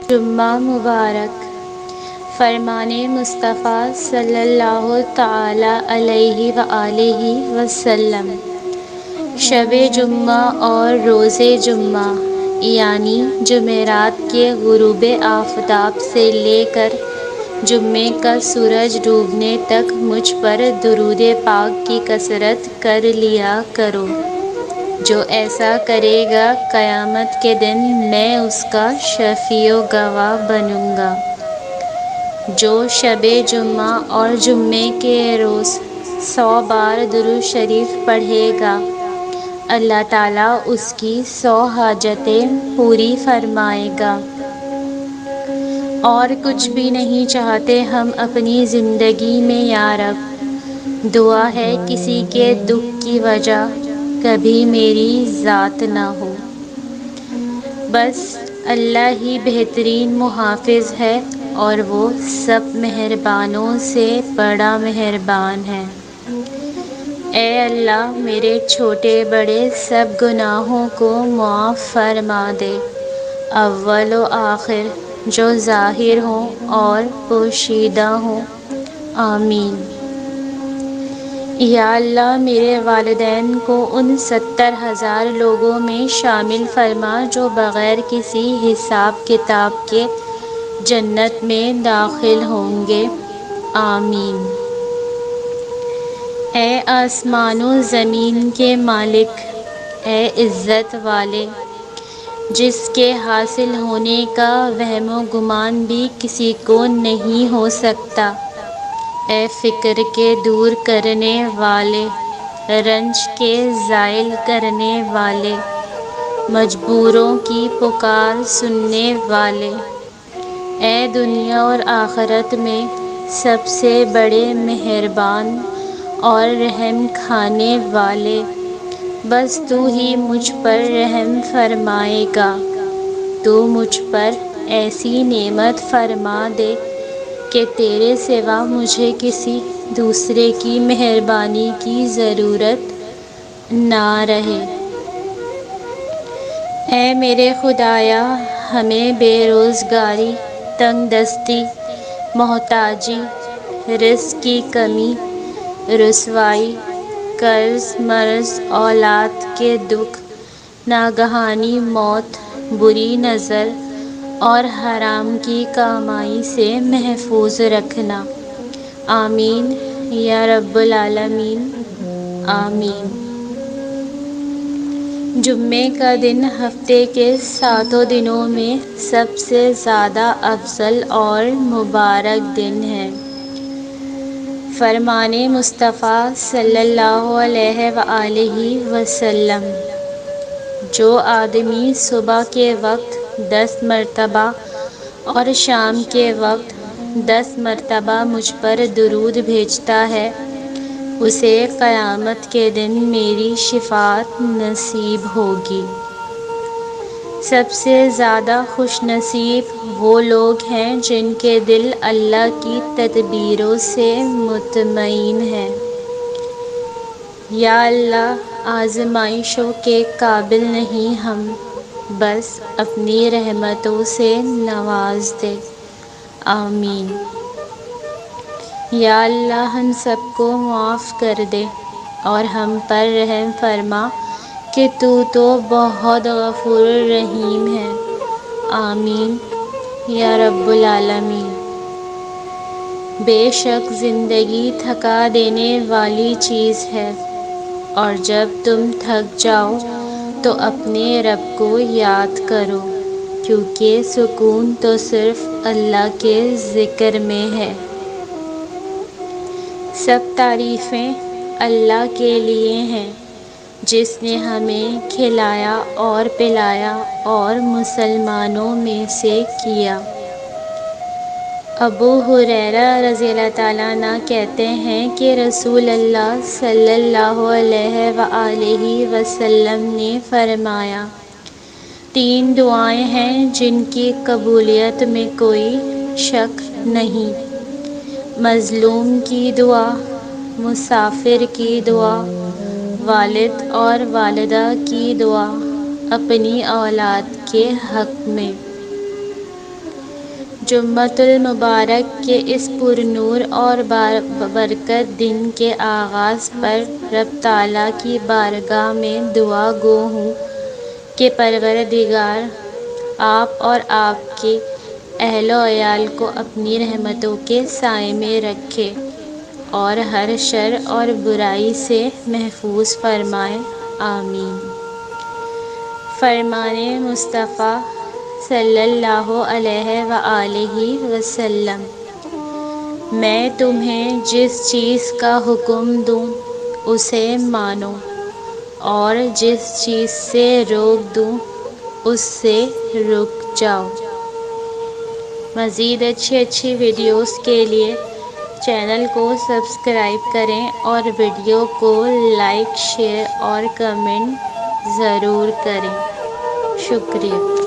جمعہ مبارک۔ فرمان مصطفیٰ صلی اللہ تعالی علیہ وآلہ وسلم۔ شب جمعہ اور روز جمعہ یعنی جمعرات کے غروب آفتاب سے لے کر جمعے کا سورج ڈوبنے تک مجھ پر درود پاک کی کثرت کر لیا کرو۔ جو ایسا کرے گا قیامت کے دن میں اس کا شفیع و گواہ بنوں گا۔ جو شب جمعہ اور جمعے کے روز 100 بار درود شریف پڑھے گا اللہ تعالیٰ اس کی 100 حاجتیں پوری فرمائے گا۔ اور کچھ بھی نہیں چاہتے ہم اپنی زندگی میں یا رب۔ دعا ہے کسی کے دکھ کی وجہ کبھی میری ذات نہ ہو۔ بس اللہ ہی بہترین محافظ ہے اور وہ سب مہربانوں سے بڑا مہربان ہے۔ اے اللہ میرے چھوٹے بڑے سب گناہوں کو معاف فرما دے، اول و آخر جو ظاہر ہوں اور پوشیدہ ہوں، آمین۔ یا اللہ میرے والدین کو ان 70,000 لوگوں میں شامل فرما جو بغیر کسی حساب کتاب کے جنت میں داخل ہوں گے، آمین۔ اے آسمان و زمین کے مالک، اے عزت والے، جس کے حاصل ہونے کا وہم و گمان بھی کسی کو نہیں ہو سکتا، اے فقر کے دور کرنے والے، رنج کے زائل کرنے والے، مجبوروں کی پکار سننے والے، اے دنیا اور آخرت میں سب سے بڑے مہربان اور رحم کھانے والے، بس تو ہی مجھ پر رحم فرمائے گا۔ تو مجھ پر ایسی نعمت فرما دے کہ تیرے سوا مجھے کسی دوسرے کی مہربانی کی ضرورت نہ رہے۔ اے میرے خدایا ہمیں بے روزگاری، تنگ دستی، محتاجی، رزق کی کمی، رسوائی، قرض مرض، اولاد کے دکھ، ناگہانی موت، بری نظر اور حرام کی کمائی سے محفوظ رکھنا، آمین یا رب العالمین، آمین۔ جمعے کا دن ہفتے کے 7 دنوں میں سب سے زیادہ افضل اور مبارک دن ہے۔ فرمان مصطفیٰ صلی اللہ علیہ وآلہ وسلم۔ جو آدمی صبح کے وقت 10 مرتبہ اور شام کے وقت 10 مرتبہ مجھ پر درود بھیجتا ہے اسے قیامت کے دن میری شفاعت نصیب ہوگی۔ سب سے زیادہ خوش نصیب وہ لوگ ہیں جن کے دل اللہ کی تدبیروں سے مطمئن ہیں۔ یا اللہ آزمائشوں کے قابل نہیں ہم، بس اپنی رحمتوں سے نواز دے، آمین۔ یا اللہ ہم سب کو معاف کر دے اور ہم پر رحم فرما کہ تو بہت غفور الرحیم ہے، آمین یا رب العالمین۔ بے شک زندگی تھکا دینے والی چیز ہے، اور جب تم تھک جاؤ تو اپنے رب کو یاد کرو، کیونکہ سکون تو صرف اللہ کے ذکر میں ہے۔ سب تعریفیں اللہ کے لیے ہیں جس نے ہمیں کھلایا اور پلایا اور مسلمانوں میں سے کیا۔ ابو ہریرہ رضی اللہ تعالیٰ عنہ کہتے ہیں کہ رسول اللہ صلی اللہ علیہ وآلہ وسلم نے فرمایا، 3 دعائیں ہیں جن کی قبولیت میں کوئی شک نہیں: مظلوم کی دعا، مسافر کی دعا، والد اور والدہ کی دعا اپنی اولاد کے حق میں۔ جمعۃ المبارک کے اس پرنور اور برکت دن کے آغاز پر رب تعالیٰ کی بارگاہ میں دعا گو ہوں کہ پروردگار آپ اور آپ کے اہل و عیال کو اپنی رحمتوں کے سائے میں رکھے اور ہر شر اور برائی سے محفوظ فرمائے، آمین۔ فرمان مصطفیٰ صلی اللہ علیہ وآلہ وسلم، میں تمہیں جس چیز کا حکم دوں اسے مانو اور جس چیز سے روک دوں اس سے رک جاؤ۔ مزید اچھی ویڈیوز کے لیے چینل کو سبسکرائب کریں اور ویڈیو کو لائک، شیئر اور کمنٹ ضرور کریں۔ شکریہ۔